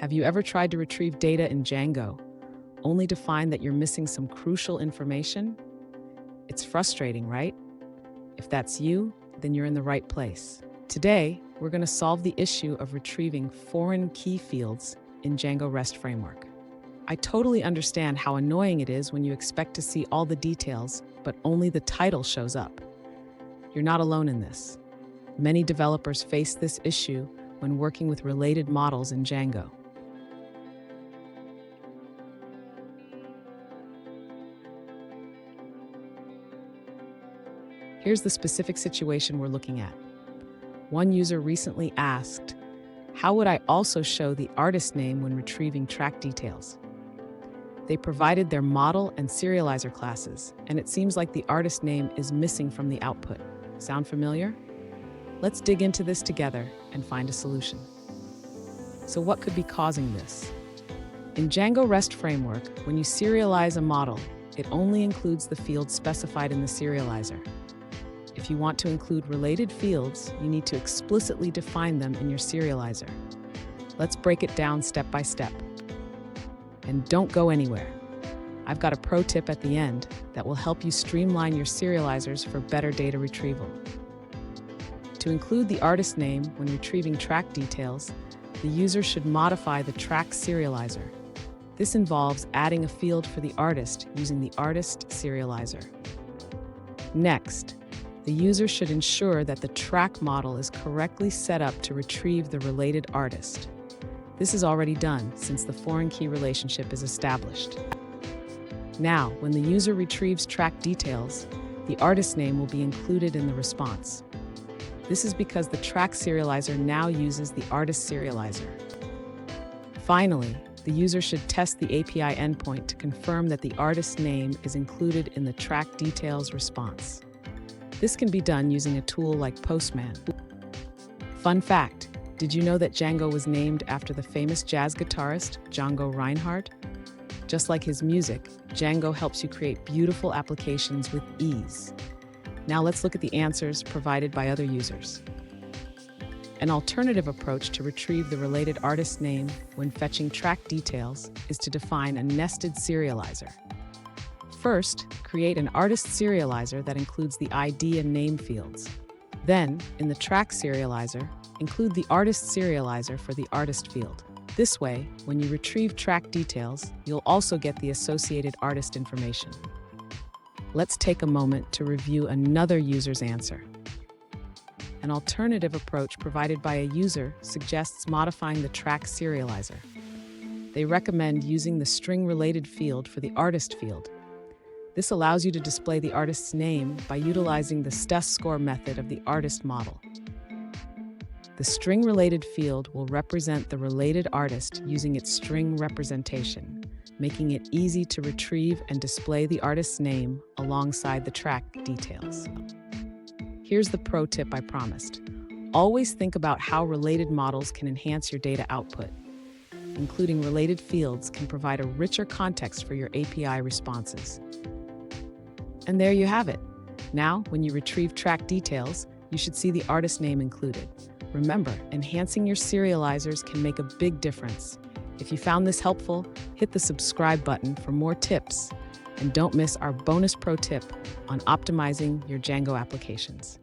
Have you ever tried to retrieve data in Django, only to find that you're missing some crucial information? It's frustrating, right? If that's you, then you're in the right place. Today, we're going to solve the issue of retrieving foreign key fields in Django Rest Framework. I totally understand how annoying it is when you expect to see all the details, but only the title shows up. You're not alone in this. Many developers face this issue when working with related models in Django. Here's the specific situation we're looking at. One user recently asked, how would I also show the artist name when retrieving track details? They provided their model and serializer classes, and it seems like the artist name is missing from the output. Sound familiar? Let's dig into this together and find a solution. So what could be causing this? In Django Rest Framework, when you serialize a model, it only includes the fields specified in the serializer. If you want to include related fields, you need to explicitly define them in your serializer. Let's break it down step by step. And don't go anywhere. I've got a pro tip at the end that will help you streamline your serializers for better data retrieval. To include the artist name when retrieving track details, the user should modify the track serializer. This involves adding a field for the artist using the artist serializer. Next, the user should ensure that the track model is correctly set up to retrieve the related artist. This is already done since the foreign key relationship is established. Now, when the user retrieves track details, the artist name will be included in the response. This is because the track serializer now uses the artist serializer. Finally, the user should test the API endpoint to confirm that the artist name is included in the track details response. This can be done using a tool like Postman. Fun fact, did you know that Django was named after the famous jazz guitarist, Django Reinhardt? Just like his music, Django helps you create beautiful applications with ease. Now let's look at the answers provided by other users. An alternative approach to retrieve the related artist name when fetching track details is to define a nested serializer. First, create an artist serializer that includes the ID and name fields. Then, in the track serializer, include the artist serializer for the artist field. This way, when you retrieve track details, you'll also get the associated artist information. Let's take a moment to review another user's answer. An alternative approach provided by a user suggests modifying the track serializer. They recommend using the string-related field for the artist field. This allows you to display the artist's name by utilizing the score method of the artist model. The string-related field will represent the related artist using its string representation, making it easy to retrieve and display the artist's name alongside the track details. Here's the pro tip I promised. Always think about how related models can enhance your data output. Including related fields can provide a richer context for your API responses. And there you have it. Now, when you retrieve track details, you should see the artist name included. Remember, enhancing your serializers can make a big difference. If you found this helpful, hit the subscribe button for more tips. And don't miss our bonus pro tip on optimizing your Django applications.